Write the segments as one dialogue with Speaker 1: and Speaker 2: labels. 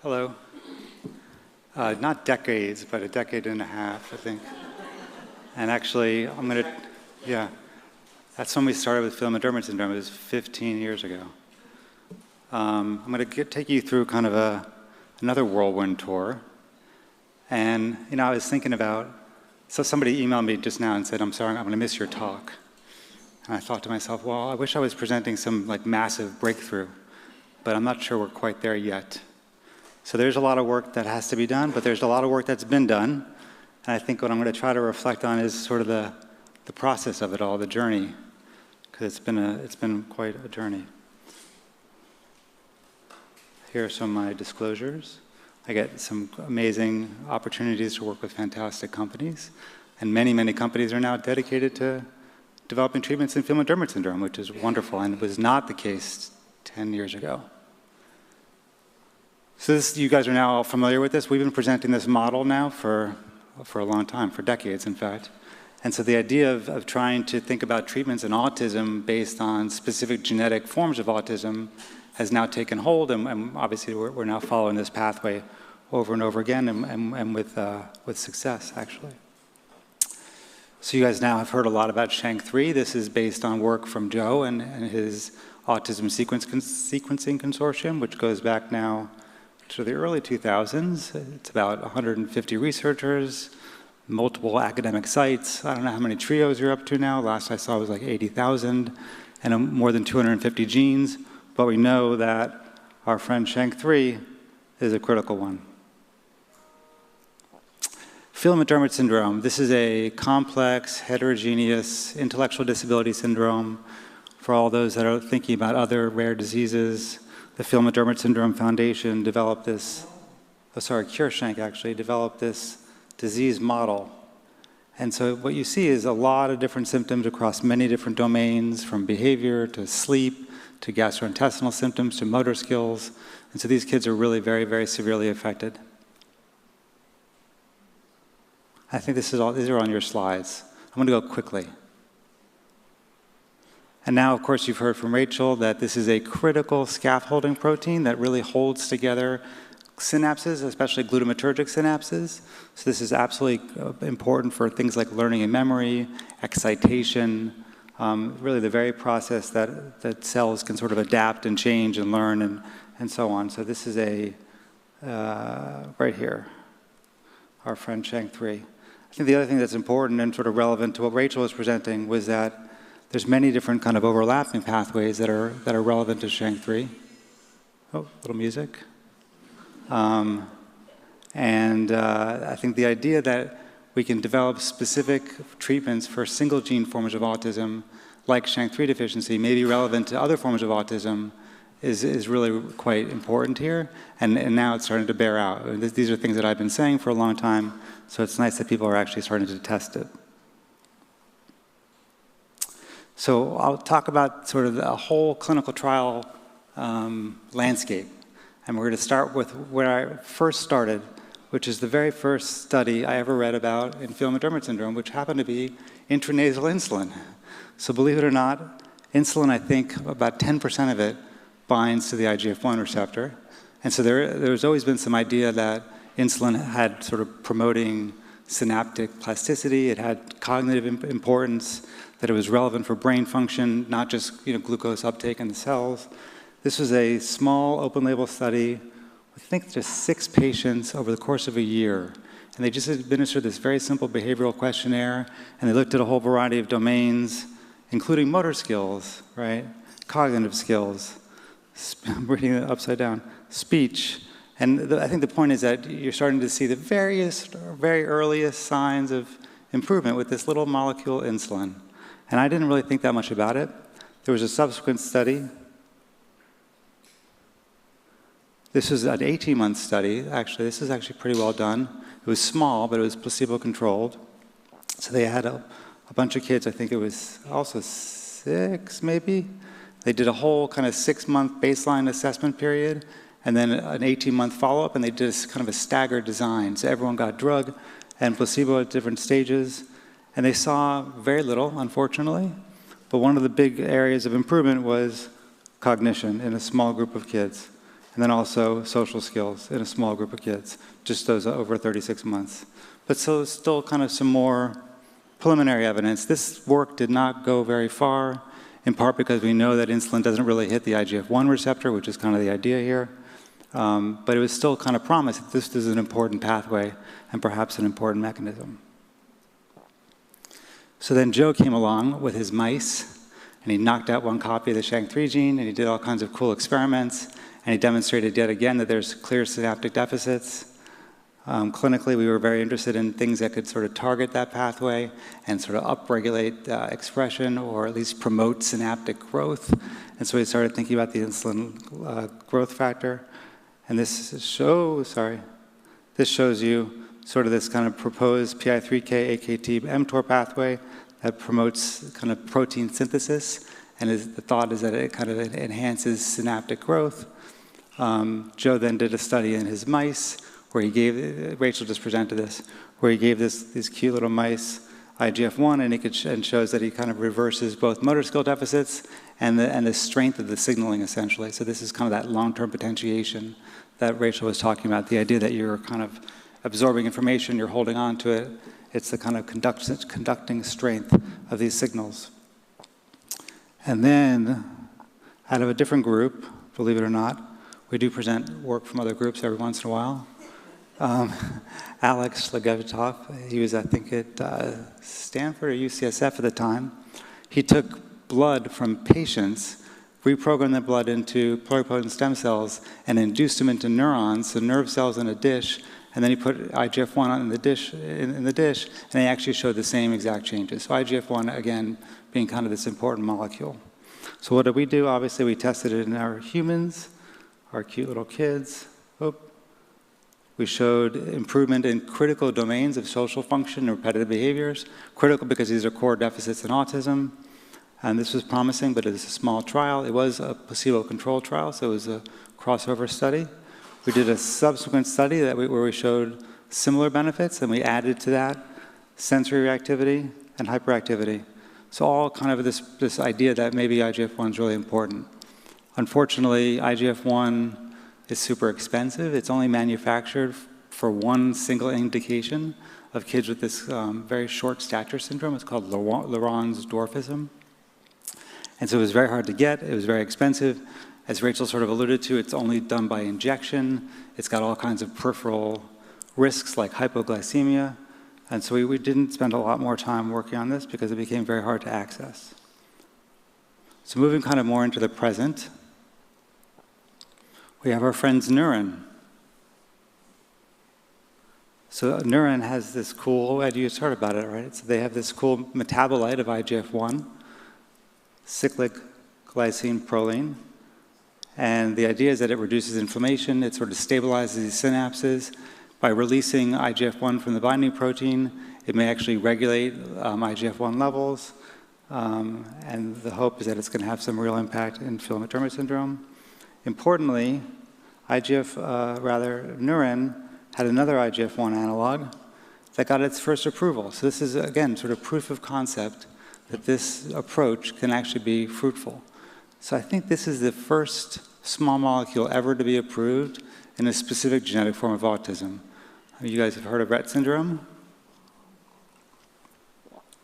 Speaker 1: Hello. Not decades, but a decade and a half, I think. And actually, that's when we started with Phelan-McDermid syndrome. It was 15 years ago. I'm going to take you through kind of another whirlwind tour. And, I was thinking about, so somebody emailed me just now and said, I'm sorry, I'm going to miss your talk. And I thought to myself, well, I wish I was presenting some massive breakthrough, but I'm not sure we're quite there yet. So there's a lot of work that has to be done, but there's a lot of work that's been done. And I think what I'm going to try to reflect on is sort of the process of it all, the journey, because it's been quite a journey. Here are some of my disclosures. I get some amazing opportunities to work with fantastic companies, and many, many companies are now dedicated to developing treatments in Phelan-McDermid syndrome, which is wonderful, and was not the case 10 years ago. So you guys are now all familiar with this. We've been presenting this model now for a long time, for decades, in fact. And so the idea of trying to think about treatments in autism based on specific genetic forms of autism has now taken hold, and obviously we're now following this pathway over and over again, and with success, actually. So you guys now have heard a lot about SHANK3. This is based on work from Joe and his Autism Sequencing Consortium, which goes back now to the early 2000s. It's about 150 researchers, multiple academic sites. I don't know how many trios you're up to now. Last I saw was like 80,000, and more than 250 genes. But we know that our friend SHANK3 is a critical one. Phelan-McDermid syndrome. This is a complex, heterogeneous intellectual disability syndrome. For all those that are thinking about other rare diseases, the Phelan-McDermid Syndrome Foundation developed this, CureSHANK actually, developed this disease model. And so what you see is a lot of different symptoms across many different domains, from behavior to sleep, to gastrointestinal symptoms, to motor skills. And so these kids are really very, very severely affected. I think these are on your slides. I'm going to go quickly. And now, of course, you've heard from Rachel that this is a critical scaffolding protein that really holds together synapses, especially glutamatergic synapses. So this is absolutely important for things like learning and memory, excitation, really the very process that cells can sort of adapt and change and learn and so on. So this is right here, our friend SHANK3. I think the other thing that's important and sort of relevant to what Rachel was presenting was that there's many different kind of overlapping pathways that are relevant to SHANK3. Oh, little music. I think the idea that we can develop specific treatments for single gene forms of autism, like SHANK3 deficiency, may be relevant to other forms of autism is really quite important here. And now it's starting to bear out. These are things that I've been saying for a long time, so it's nice that people are actually starting to test it. So I'll talk about sort of the whole clinical trial landscape. And we're going to start with where I first started, which is the very first study I ever read about in Phelan-McDermid syndrome, which happened to be intranasal insulin. So believe it or not, insulin, I think about 10% of it binds to the IGF-1 receptor. And so there's always been some idea that insulin had sort of promoting synaptic plasticity, it had cognitive importance, that it was relevant for brain function, not just glucose uptake in the cells. This was a small open-label study, I think just 6 patients over the course of a year. And they just administered this very simple behavioral questionnaire, and they looked at a whole variety of domains, including motor skills, right? Cognitive skills, I'm reading it upside down, speech. And I think the point is that you're starting to see the very earliest signs of improvement with this little molecule insulin. And I didn't really think that much about it. There was a subsequent study. This was an 18-month study, actually. This is actually pretty well done. It was small, but it was placebo-controlled. So they had a bunch of kids, I think it was also 6, maybe. They did a whole kind of 6-month baseline assessment period, and then an 18-month follow-up, and they did this kind of a staggered design. So everyone got drug and placebo at different stages. And they saw very little, unfortunately, but one of the big areas of improvement was cognition in a small group of kids. and then also social skills in a small group of kids, just those over 36 months. But so still kind of some more preliminary evidence. This work did not go very far, in part because we know that insulin doesn't really hit the IGF-1 receptor, which is kind of the idea here. But it was still kind of promised that this is an important pathway and perhaps an important mechanism. So then Joe came along with his mice, and he knocked out one copy of the SHANK3 gene, and he did all kinds of cool experiments, and he demonstrated yet again that there's clear synaptic deficits. Clinically, we were very interested in things that could sort of target that pathway and sort of upregulate expression or at least promote synaptic growth. And so we started thinking about the insulin growth factor. And this shows you sort of this kind of proposed PI3K, AKT, mTOR pathway that promotes kind of protein synthesis. And the thought is that it kind of enhances synaptic growth. Joe then did a study in his mice where he gave, Rachel just presented this, where he gave these cute little mice IGF-1, and shows that he kind of reverses both motor skill deficits and the strength of the signaling, essentially. So this is kind of that long-term potentiation that Rachel was talking about, the idea that you're kind of absorbing information, you're holding on to it. It's the kind of conducting strength of these signals. And then, out of a different group, believe it or not, we do present work from other groups every once in a while. Alex Legevitov, he was, I think, at Stanford or UCSF at the time. He took blood from patients, reprogrammed the blood into pluripotent stem cells, and induced them into neurons, so nerve cells in a dish, and then he put IGF-1 in the dish, and he actually showed the same exact changes. So IGF-1, again, being kind of this important molecule. So what did we do? Obviously, we tested it in our humans, our cute little kids. We showed improvement in critical domains of social function and repetitive behaviors. Critical because these are core deficits in autism. And this was promising, but it was a small trial. It was a placebo-controlled trial, so it was a crossover study. We did a subsequent study where we showed similar benefits, and we added to that sensory reactivity and hyperactivity. So all kind of this idea that maybe IGF-1 is really important. Unfortunately, IGF-1 is super expensive. It's only manufactured for one single indication of kids with this very short stature syndrome. It's called Laron's dwarfism. And so it was very hard to get. It was very expensive. As Rachel sort of alluded to, it's only done by injection. It's got all kinds of peripheral risks like hypoglycemia. And so we didn't spend a lot more time working on this because it became very hard to access. So moving kind of more into the present, we have our friends Neuron. So Neuron has this cool, Ed, you just heard about it, right? So they have this cool metabolite of IGF-1, cyclic glycine proline. And the idea is that it reduces inflammation, it sort of stabilizes these synapses. By releasing IGF-1 from the binding protein, it may actually regulate IGF-1 levels. And the hope is that it's going to have some real impact in Phelan-McDermid syndrome. Importantly, Neuron had another IGF-1 analog that got its first approval. So this is, again, sort of proof of concept that this approach can actually be fruitful. So I think this is the first small molecule ever to be approved in a specific genetic form of autism. You guys have heard of Rett syndrome?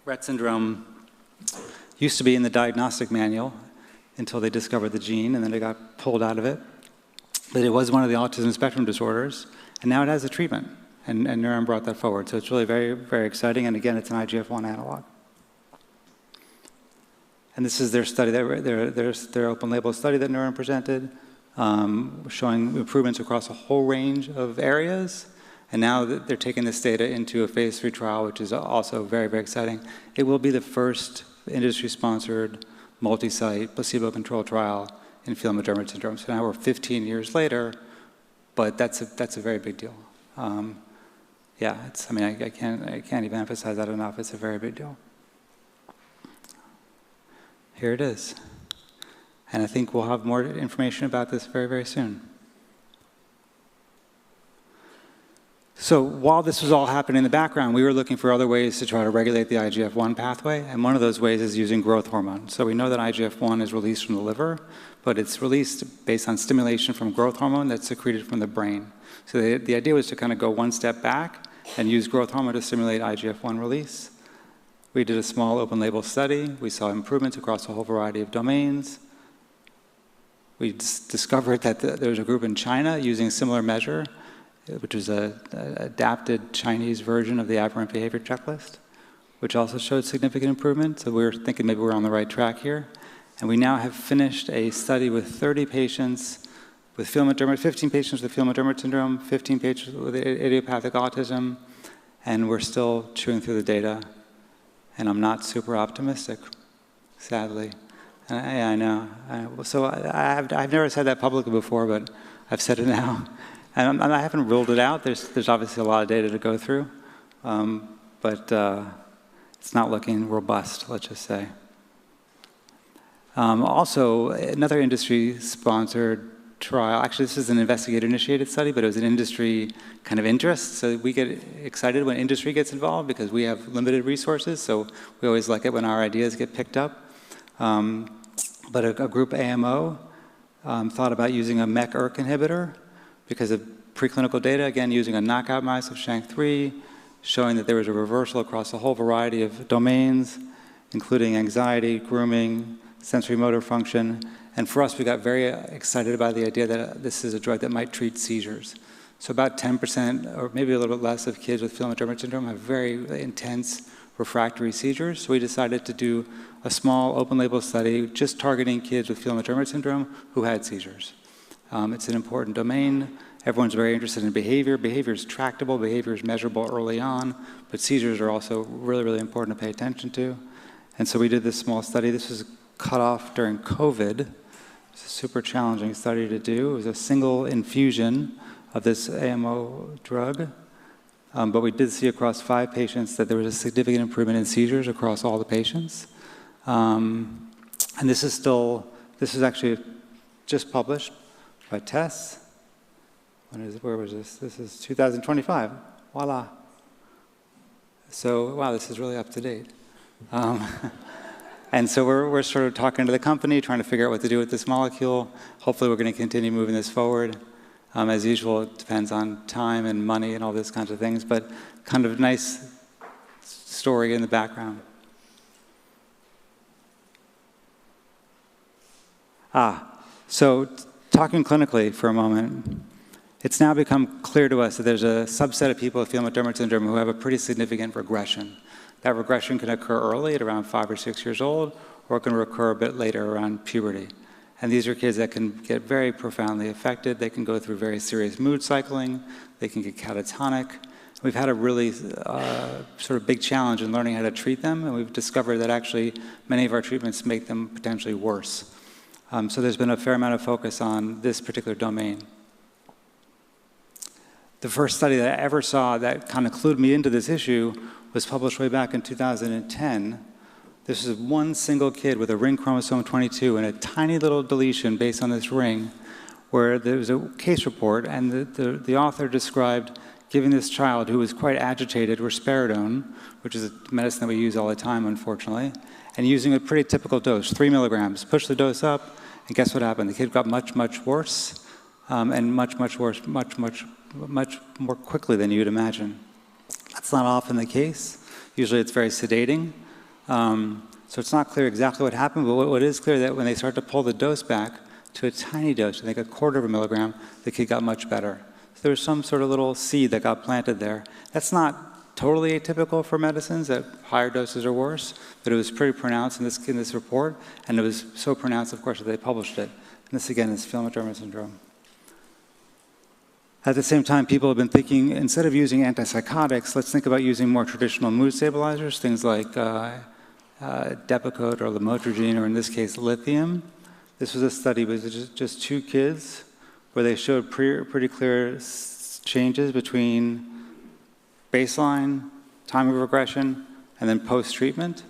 Speaker 1: Rett syndrome used to be in the diagnostic manual until they discovered the gene, and then it got pulled out of it. But it was one of the autism spectrum disorders, and now it has a treatment, and Neuron brought that forward. So it's really very, very exciting, and again, it's an IGF-1 analog. And this is their study, their open-label study that Neuron presented, showing improvements across a whole range of areas. And now they're taking this data into a phase 3 trial, which is also very, very exciting. It will be the first industry-sponsored, multi-site, placebo-controlled trial in Phelan-McDermid syndrome. So now we're 15 years later, but that's a very big deal. Yeah, I can't even emphasize that enough. It's a very big deal. Here it is. And I think we'll have more information about this very, very soon. So while this was all happening in the background, we were looking for other ways to try to regulate the IGF-1 pathway, and one of those ways is using growth hormone. So we know that IGF-1 is released from the liver, but it's released based on stimulation from growth hormone that's secreted from the brain. So the idea was to kind of go one step back and use growth hormone to stimulate IGF-1 release. We did a small open-label study. We saw improvements across a whole variety of domains. We discovered that there was a group in China using a similar measure, which is an adapted Chinese version of the aberrant behavior checklist, which also showed significant improvement. So we were thinking maybe we're on the right track here. And we now have finished a study with 30 patients with Phelan-McDermid, 15 patients with Phelan-McDermid syndrome, 15 patients with idiopathic autism, and we're still chewing through the data. And I'm not super optimistic, sadly. I know. So I've never said that publicly before, but I've said it now. And I haven't ruled it out. There's obviously a lot of data to go through, but it's not looking robust, let's just say. Also, another industry-sponsored trial, actually this is an investigator-initiated study, but it was an industry kind of interest, so we get excited when industry gets involved because we have limited resources, so we always like it when our ideas get picked up. But a group AMO thought about using a MEK-ERK inhibitor because of preclinical data, again, using a knockout mouse of SHANK3, showing that there was a reversal across a whole variety of domains, including anxiety, grooming, sensory motor function. And for us, we got very excited about the idea that this is a drug that might treat seizures. So about 10%, or maybe a little bit less, of kids with Phelan-McDermid syndrome have very intense refractory seizures. So we decided to do a small open-label study just targeting kids with Phelan-McDermid syndrome who had seizures. It's an important domain. Everyone's very interested in behavior. Behavior is tractable. Behavior is measurable early on. But seizures are also really, really important to pay attention to. And so we did this small study. This was cut off during COVID. It's a super challenging study to do. It was a single infusion of this AMO drug. But we did see across 5 patients that there was a significant improvement in seizures across all the patients. And this is actually just published by Tess. Where was this? This is 2025. Voila. So, wow, this is really up to date. And so we're sort of talking to the company, trying to figure out what to do with this molecule. Hopefully we're going to continue moving this forward. As usual, it depends on time and money and all these kinds of things, but kind of nice story in the background. So talking clinically for a moment, it's now become clear to us that there's a subset of people with Phelan-McDermid syndrome who have a pretty significant regression. That regression can occur early at around 5 or 6 years old, or it can occur a bit later around puberty. And these are kids that can get very profoundly affected. They can go through very serious mood cycling. They can get catatonic. We've had a really sort of big challenge in learning how to treat them, and we've discovered that actually many of our treatments make them potentially worse. So there's been a fair amount of focus on this particular domain. The first study that I ever saw that kind of clued me into this issue was published way back in 2010. This is one single kid with a ring chromosome 22 and a tiny little deletion based on this ring, where there was a case report, and the author described giving this child, who was quite agitated, risperidone, which is a medicine that we use all the time, unfortunately, and using a pretty typical dose, 3 milligrams. Push the dose up, and guess what happened? The kid got much, much worse, and much, much worse, much more quickly than you'd imagine. That's not often the case. Usually it's very sedating. So it's not clear exactly what happened, but what is clear that when they start to pull the dose back to a tiny dose, I think 1/4 of a milligram, the kid got much better. So there was some sort of little seed that got planted there. That's not totally atypical for medicines, that higher doses are worse, but it was pretty pronounced in this report, and it was so pronounced, of course, that they published it. And this, again, is Phelan-McDermid syndrome. At the same time, people have been thinking, instead of using antipsychotics, let's think about using more traditional mood stabilizers, things like Depakote or lamotrigine, or in this case, lithium. This was a study with just 2 kids where they showed pretty clear changes between baseline, time of regression, and then post-treatment.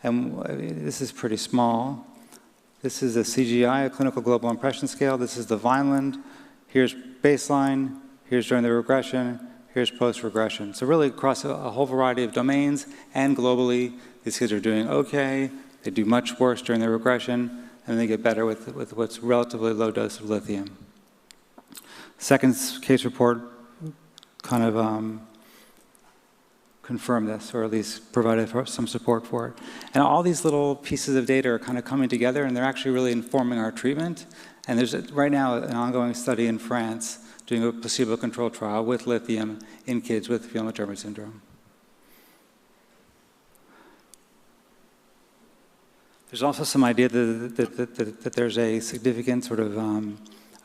Speaker 1: And this is pretty small. This is a CGI, a clinical global impression scale. This is the Vineland. Here's baseline. Here's during the regression. here's post-regression. So really across a whole variety of domains and globally, these kids are doing okay. They do much worse during their regression, and they get better with what's relatively low dose of lithium. Second case report kind of confirmed this, or at least provided some support for it. And all these little pieces of data are kind of coming together, and they're actually really informing our treatment. And there's right now an ongoing study in France doing a placebo-controlled trial with lithium in kids with Phelan-McDermid syndrome. There's also some idea that there's a significant sort of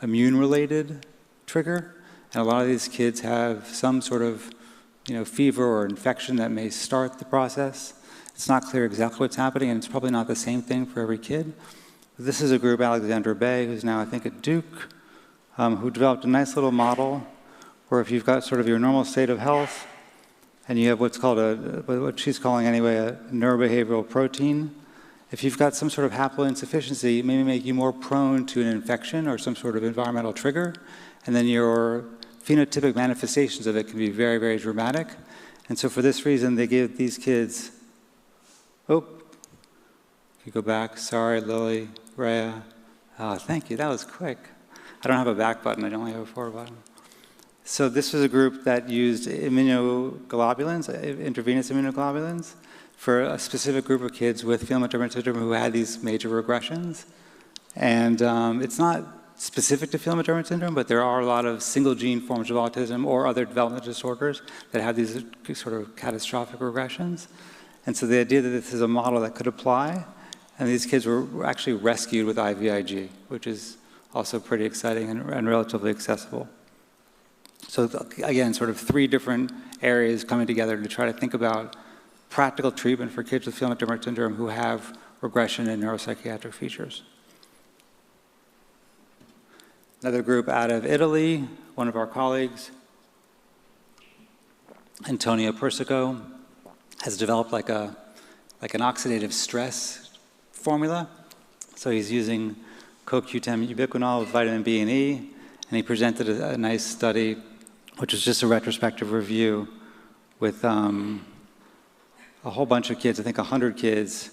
Speaker 1: immune-related trigger, and a lot of these kids have some sort of fever or infection that may start the process. It's not clear exactly what's happening, and it's probably not the same thing for every kid. This is a group, Alexandra Bay, who's now, I think, at Duke, who developed a nice little model where if you've got sort of your normal state of health, and you have what's called what she's calling anyway, a neurobehavioral protein, if you've got some sort of haploinsufficiency, it may make you more prone to an infection or some sort of environmental trigger, and then your phenotypic manifestations of it can be very, very dramatic. And so for this reason, they gave these kids, you go back, sorry, Lily, Rhea. Oh, thank you, that was quick. I don't have a back button, I only have a forward button. So this was a group that used immunoglobulins, intravenous immunoglobulins, for a specific group of kids with Phelan-McDermid syndrome who had these major regressions. And it's not specific to Phelan-McDermid syndrome, but there are a lot of single-gene forms of autism or other developmental disorders that have these sort of catastrophic regressions. And so the idea that this is a model that could apply, and these kids were actually rescued with IVIG, which is also pretty exciting and relatively accessible. So again, sort of three different areas coming together to try to think about practical treatment for kids with Phelan-McDermid syndrome who have regression and neuropsychiatric features. Another group out of Italy, one of our colleagues, Antonio Persico, has developed like an oxidative stress formula. So he's using CoQ10 ubiquinol with vitamin B and E, and he presented a nice study, which was just a retrospective review with a whole bunch of kids, I think 100 kids,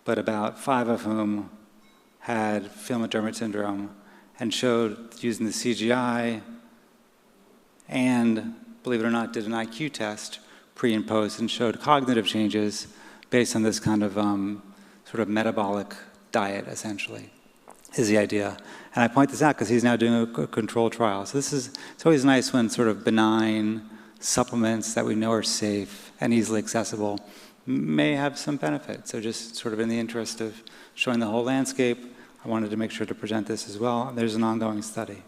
Speaker 1: but about 5 of whom had Phelan-McDermid syndrome, and showed using the CGI and, believe it or not, did an IQ test pre and post and showed cognitive changes based on this kind of sort of metabolic diet, essentially, is the idea. And I point this out because he's now doing a controlled trial. So it's always nice when sort of benign supplements that we know are safe and easily accessible may have some benefit. So just sort of in the interest of showing the whole landscape, I wanted to make sure to present this as well. There's an ongoing study.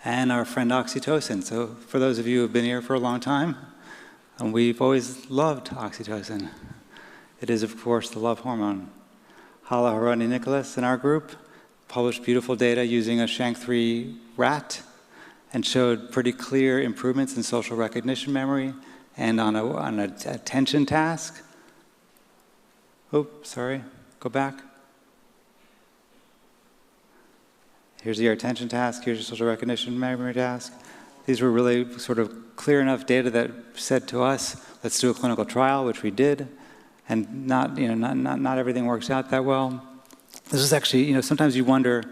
Speaker 1: And our friend Oxytocin. So for those of you who have been here for a long time, we've always loved Oxytocin. It is, of course, the love hormone. Hala Harani Nicholas in our group published beautiful data using a SHANK3 rat and showed pretty clear improvements in social recognition memory and on an attention task. Sorry, go back. Here's your attention task, here's your social recognition memory task. These were really sort of clear enough data that said to us, let's do a clinical trial, which we did, and not everything works out that well. This is actually, sometimes you wonder,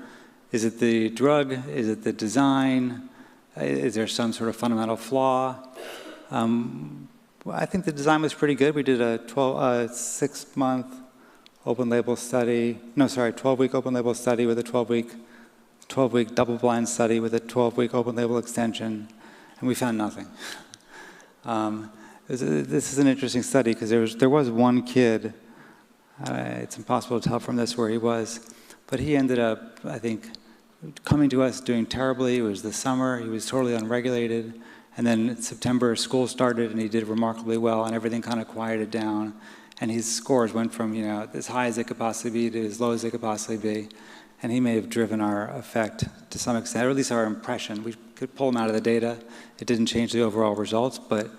Speaker 1: is it the drug, is it the design, is there some sort of fundamental flaw? I think the design was pretty good. We did a 6-month open label study, 12-week open label study with a 12-week double-blind study with a 12-week open label extension, and we found nothing. This is an interesting study because there was one kid, it's impossible to tell from this where he was, but he ended up, I think, coming to us doing terribly. It was the summer, he was totally unregulated, and then in September school started and he did remarkably well and everything kind of quieted down, and his scores went from as high as they could possibly be to as low as they could possibly be. And he may have driven our effect to some extent, or at least our impression. We could pull him out of the data. It didn't change the overall results, but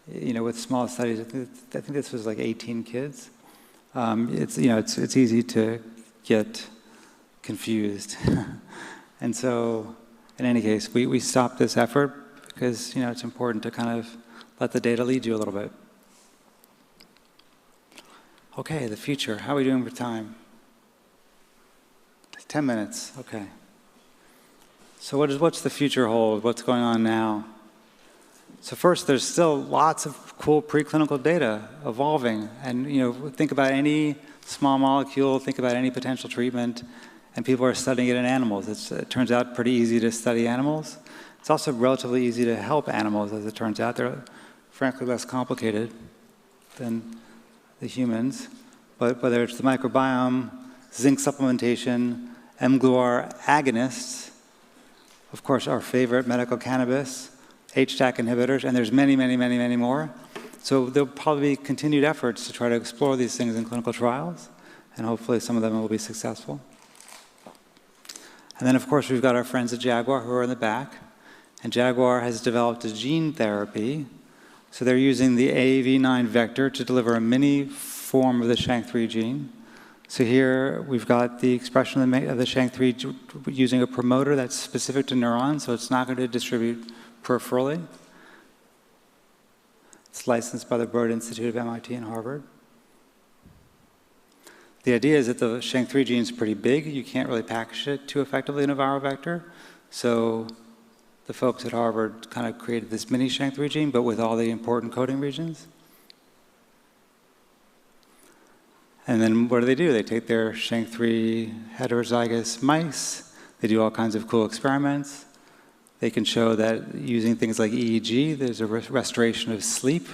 Speaker 1: with small studies, I think this was like 18 kids. It's easy to get confused. And so, in any case, we stopped this effort because it's important to kind of let the data lead you a little bit. Okay, the future. How are we doing for time? 10 minutes. Okay. So what's the future hold? What's going on now? So first, there's still lots of cool preclinical data evolving, and think about any small molecule, think about any potential treatment, and people are studying it in animals. It turns out pretty easy to study animals. It's also relatively easy to help animals, as it turns out. They're frankly less complicated than the humans. But whether it's the microbiome, zinc supplementation, mGluR agonists, of course our favorite medical cannabis, HDAC inhibitors, and there's many, many, many, many more. So there'll probably be continued efforts to try to explore these things in clinical trials, and hopefully some of them will be successful. And then, of course, we've got our friends at Jaguar who are in the back. And Jaguar has developed a gene therapy. So they're using the AAV9 vector to deliver a mini form of the SHANK3 gene. So here we've got the expression of the SHANK3 using a promoter that's specific to neurons, so it's not going to distribute peripherally. It's licensed by the Broad Institute of MIT and Harvard. The idea is that the SHANK3 gene is pretty big. You can't really package it too effectively in a viral vector. So the folks at Harvard kind of created this mini SHANK3 gene, but with all the important coding regions. And then what do? They take their SHANK3 heterozygous mice. They do all kinds of cool experiments. They can show that using things like EEG, there's a restoration of sleep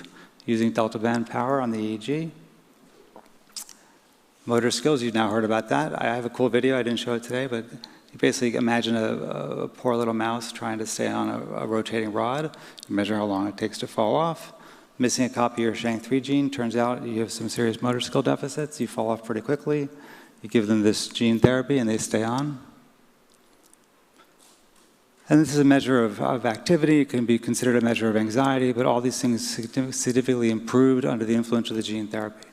Speaker 1: using delta band power on the EEG. Motor skills, you've now heard about that. I have a cool video, I didn't show it today, but you basically imagine a poor little mouse trying to stay on a rotating rod. You measure how long it takes to fall off. Missing a copy of your SHANK3 gene, turns out you have some serious motor skill deficits. You fall off pretty quickly. You give them this gene therapy and they stay on. And this is a measure of activity. It can be considered a measure of anxiety, but all these things significantly improved under the influence of the gene therapy.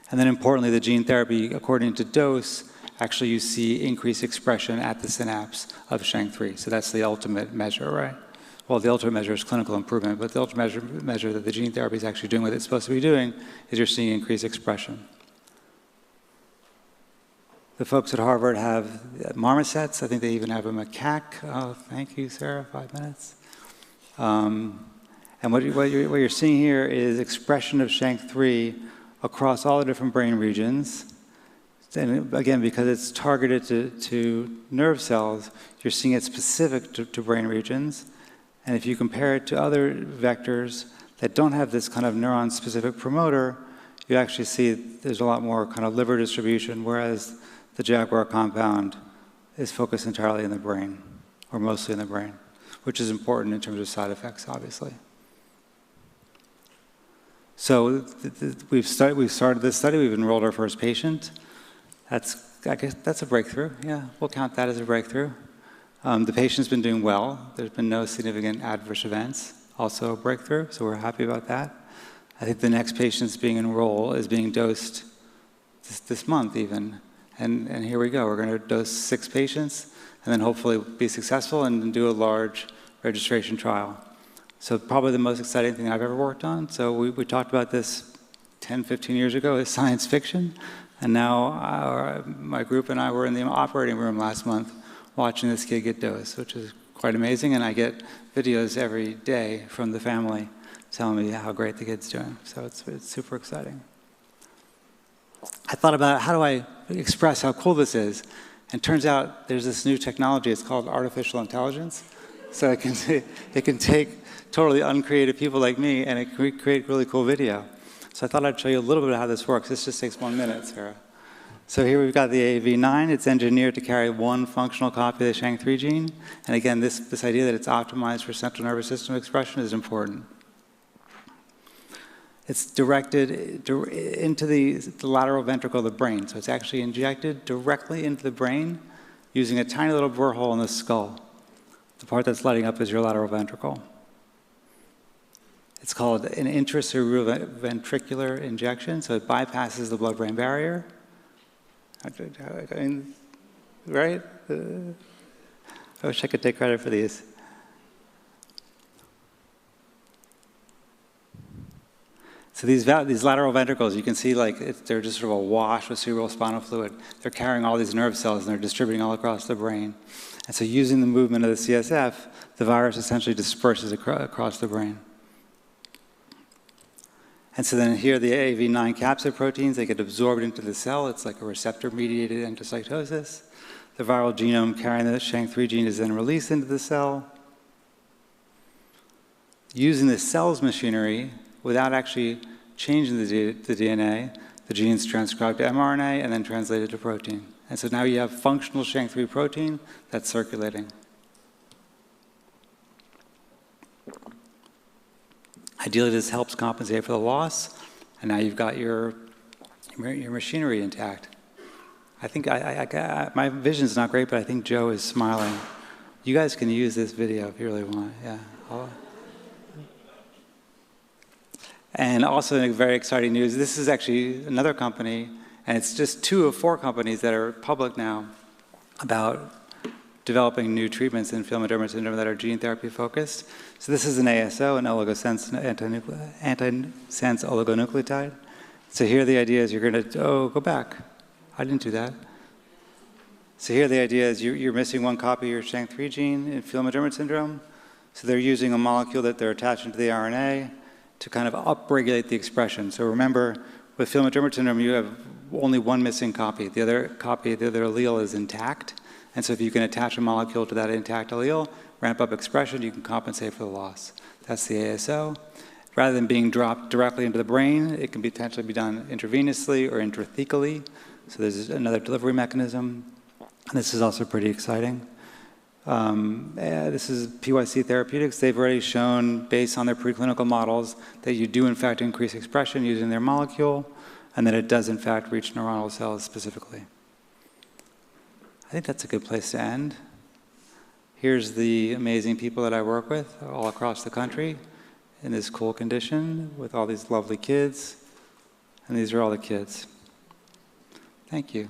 Speaker 1: And then importantly, the gene therapy, according to dose, actually you see increased expression at the synapse of SHANK3. So that's the ultimate measure, right? Well, the ultimate measure is clinical improvement, but the ultimate measure that the gene therapy is actually doing what it's supposed to be doing is you're seeing increased expression. The folks at Harvard have marmosets. I think they even have a macaque. Oh, thank you, Sarah, 5 minutes. And what you're seeing here is expression of SHANK3 across all the different brain regions. And again, because it's targeted to nerve cells, you're seeing it specific to brain regions. And if you compare it to other vectors that don't have this kind of neuron-specific promoter, you actually see there's a lot more kind of liver distribution, whereas the Jaguar compound is focused entirely in the brain, or mostly in the brain, which is important in terms of side effects, obviously. So we've started this study. We've enrolled our first patient. I guess that's a breakthrough. Yeah, we'll count that as a breakthrough. The patient's been doing well. There's been no significant adverse events. Also a breakthrough, so we're happy about that. I think the next patient's being enrolled is being dosed this month even. And here we go. We're going to dose 6 patients and then hopefully be successful and do a large registration trial. So probably the most exciting thing I've ever worked on. So we talked about this 10, 15 years ago as science fiction. And now my group and I were in the operating room last month watching this kid get dosed, which is quite amazing. And I get videos every day from the family telling me how great the kid's doing. So it's super exciting. I thought about how do I express how cool this is. And turns out there's this new technology. It's called artificial intelligence. So it can take totally uncreative people like me and it can create really cool video. So I thought I'd show you a little bit of how this works. This just takes 1 minute, Sarah. So here we've got the AAV9. It's engineered to carry one functional copy of the SHANK3 gene. And again, this idea that it's optimized for central nervous system expression is important. It's directed into the lateral ventricle of the brain. So it's actually injected directly into the brain using a tiny little burr in the skull. The part that's lighting up is your lateral ventricle. It's called an intracerebroventricular injection, so it bypasses the blood-brain barrier. I mean, right? I wish I could take credit for these. So these lateral ventricles, you can see they're just sort of awash with cerebrospinal fluid. They're carrying all these nerve cells and they're distributing all across the brain. And so using the movement of the CSF, the virus essentially disperses across the brain. And so then here the AAV9 capsid proteins, they get absorbed into the cell. It's like a receptor-mediated endocytosis. The viral genome carrying the SHANK3 gene is then released into the cell. Using the cell's machinery, without actually changing the DNA, the gene's transcribed to mRNA and then translated to protein. And so now you have functional SHANK3 protein that's circulating. Ideally, this helps compensate for the loss, and now you've got your machinery intact. I think my vision's not great, but I think Joe is smiling. You guys can use this video if you really want. Yeah. And also, very exciting news, this is actually another company, and it's just 2 of 4 companies that are public now about developing new treatments in Phelan-McDermid syndrome that are gene therapy focused. So this is an ASO, an antisense oligonucleotide. So here the idea is you're going to, go back. I didn't do that. So here the idea is you're missing one copy of your SHANK3 gene in Phelan-McDermid syndrome. So they're using a molecule that they're attaching to the RNA to kind of upregulate the expression. So remember, with Phelan-McDermid syndrome, you have only one missing copy. The other allele is intact. And so if you can attach a molecule to that intact allele, ramp up expression, you can compensate for the loss. That's the ASO. Rather than being dropped directly into the brain, it can potentially be done intravenously or intrathecally. So there's another delivery mechanism. And this is also pretty exciting. This is PYC Therapeutics. They've already shown, based on their preclinical models, that you do in fact increase expression using their molecule, and that it does in fact reach neuronal cells specifically. I think that's a good place to end. Here's the amazing people that I work with all across the country in this cool condition with all these lovely kids, and these are all the kids. Thank you.